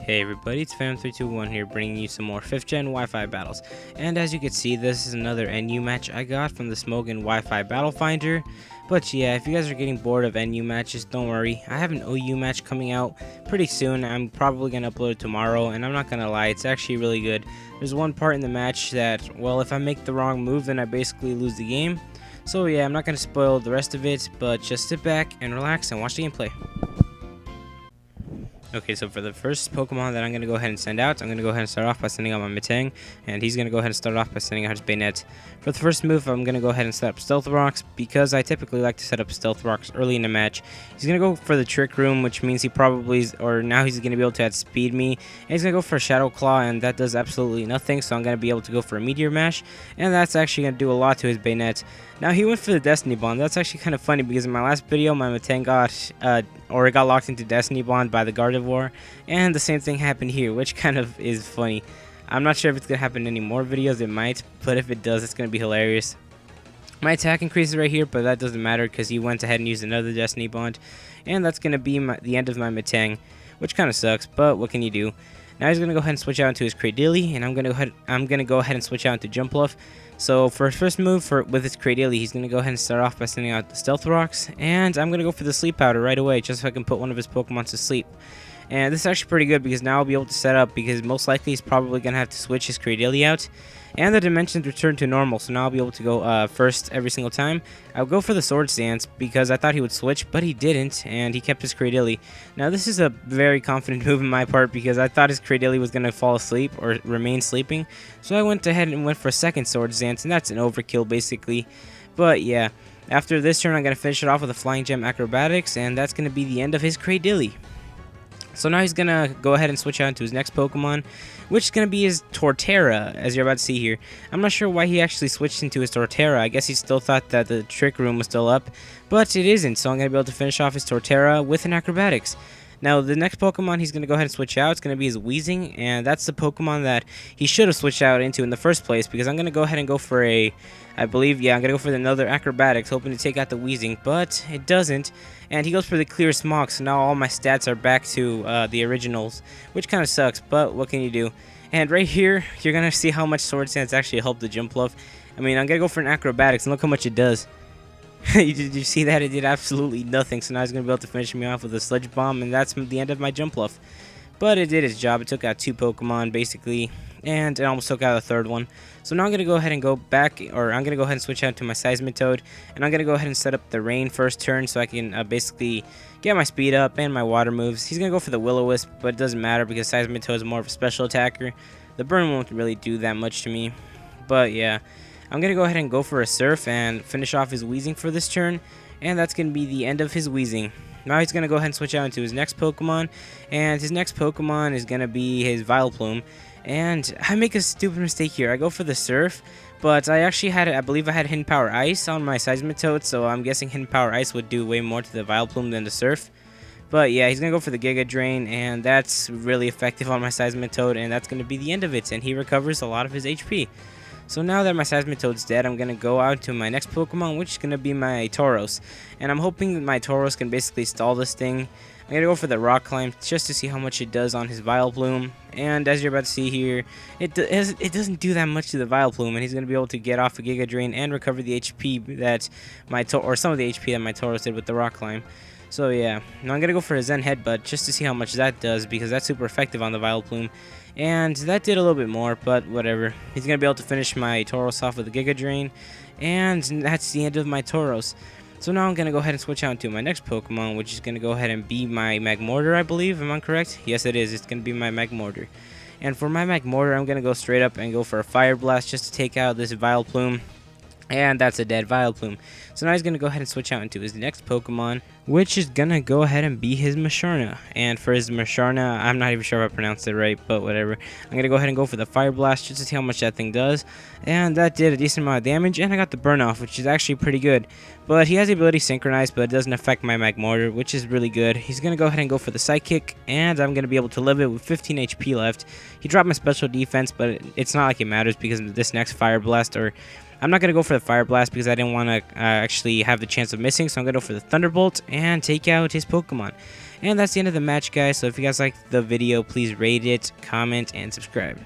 Hey everybody, it's Fam321 here bringing you some more 5th gen Wi-Fi battles. And as you can see, this is another NU match I got from the Smogan Wi-Fi Battle Finder. But yeah, if you guys are getting bored of NU matches, don't worry. I have an OU match coming out pretty soon. I'm probably going to upload it tomorrow, and I'm not going to lie, it's actually really good. There's one part in the match that, well, if I make the wrong move, then I basically lose the game. So yeah, I'm not going to spoil the rest of it, but just sit back and relax and watch the gameplay. Okay, so for the first Pokemon that I'm going to go ahead and send out, I'm going to go ahead and start off by sending out my Metang, and he's going to go ahead and start off by sending out his Bayonet. For the first move, I'm going to go ahead and set up Stealth Rocks, because I typically like to set up Stealth Rocks early in the match. He's going to go for the Trick Room, which means he probably, now he's going to be able to outspeed me, and he's going to go for a Shadow Claw, and that does absolutely nothing, so I'm going to be able to go for a Meteor Mash, and that's actually going to do a lot to his Bayonet. Now, he went for the Destiny Bond. That's actually kind of funny, because in my last video, my Metang got locked into Destiny Bond by the Gardevoir, and the same thing happened here, which kind of is funny. I'm not sure if it's going to happen in any more videos. It might, but if it does, it's going to be hilarious. My attack increases right here, but that doesn't matter because he went ahead and used another Destiny Bond, and that's going to be the end of my Metang, which kind of sucks, but what can you do? Now he's going to go ahead and switch out into his Cradily, and I'm going to go ahead and switch out into Jumpluff. So for his first move with his Cradily, he's going to go ahead and start off by sending out the Stealth Rocks, and I'm going to go for the Sleep Powder right away, just so I can put one of his Pokemon to sleep. And this is actually pretty good because now I'll be able to set up, because most likely he's probably going to have to switch his Cradily out. And the dimensions return to normal, so now I'll be able to go first every single time. I'll go for the Swords Dance because I thought he would switch, but he didn't, and he kept his Cradily. Now this is a very confident move on my part because I thought his Cradily was going to fall asleep or remain sleeping. So I went ahead and went for a second Swords Dance, and that's an overkill basically. But yeah, after this turn I'm going to finish it off with a Flying Gem Acrobatics, and that's going to be the end of his Cradily. So now he's going to go ahead and switch out into his next Pokemon, which is going to be his Torterra, as you're about to see here. I'm not sure why he actually switched into his Torterra. I guess he still thought that the Trick Room was still up, but it isn't, so I'm going to be able to finish off his Torterra with an Acrobatics. Now, the next Pokemon he's going to go ahead and switch out, it's going to be his Weezing, and that's the Pokemon that he should have switched out into in the first place, because I'm going to go ahead and go for I'm going to go for another Acrobatics, hoping to take out the Weezing, but it doesn't, and he goes for the Clear Smog, so now all my stats are back to the originals, which kind of sucks, but what can you do? And right here, you're going to see how much Swords Dance actually helped the Jumpluff. I mean, I'm going to go for an Acrobatics, and look how much it does. Did you see that? It did absolutely nothing, so now he's going to be able to finish me off with a Sludge Bomb, and that's the end of my Jumpluff. But it did its job. It took out 2 Pokemon, basically, and it almost took out a third one. So now I'm going to go ahead and I'm going to go ahead and switch out to my Seismitoad, and I'm going to go ahead and set up the Rain first turn so I can basically get my speed up and my water moves. He's going to go for the Will-O-Wisp, but it doesn't matter because Seismitoad is more of a special attacker. The burn won't really do that much to me, but yeah. I'm going to go ahead and go for a Surf and finish off his Weezing for this turn, and that's going to be the end of his Weezing. Now he's going to go ahead and switch out into his next Pokemon, and his next Pokemon is going to be his Vileplume. And I make a stupid mistake here. I go for the Surf, but I believe I had Hidden Power Ice on my Seismitoad, so I'm guessing Hidden Power Ice would do way more to the Vileplume than the Surf. But yeah, he's going to go for the Giga Drain, and that's really effective on my Seismitoad, and that's going to be the end of it, and he recovers a lot of his HP. So now that my Seismitoad's dead, I'm going to go out to my next Pokemon, which is going to be my Tauros. And I'm hoping that my Tauros can basically stall this thing. I'm going to go for the Rock Climb just to see how much it does on his Vileplume. And as you're about to see here, it doesn't do that much to the Vileplume, and he's going to be able to get off a Giga Drain and recover the HP that some of the HP that my Tauros did with the Rock Climb. So yeah, now I'm going to go for a Zen Headbutt just to see how much that does, because that's super effective on the Vileplume. And that did a little bit more, but whatever. He's going to be able to finish my Tauros off with a Giga Drain, and that's the end of my Tauros. So now I'm going to go ahead and switch out into my next Pokemon, which is going to go ahead and be my Magmortar, I believe. Am I correct? Yes, it is. It's going to be my Magmortar. And for my Magmortar, I'm going to go straight up and go for a Fire Blast just to take out this Vileplume. And that's a dead Vileplume. So now he's going to go ahead and switch out into his next Pokemon, which is going to go ahead and be his Musharna. And for his Musharna, I'm not even sure if I pronounced it right, but whatever. I'm going to go ahead and go for the Fire Blast just to see how much that thing does. And that did a decent amount of damage, and I got the burn off, which is actually pretty good. But he has the ability Synchronize, but it doesn't affect my Magmortar, which is really good. He's going to go ahead and go for the Psychic, and I'm going to be able to live it with 15 HP left. He dropped my special defense, but it's not like it matters because of this next Fire Blast, I'm not going to go for the Fire Blast because I didn't want to actually have the chance of missing, so I'm going to go for the Thunderbolt and take out his Pokemon. And that's the end of the match, guys. So if you guys liked the video, please rate it, comment, and subscribe.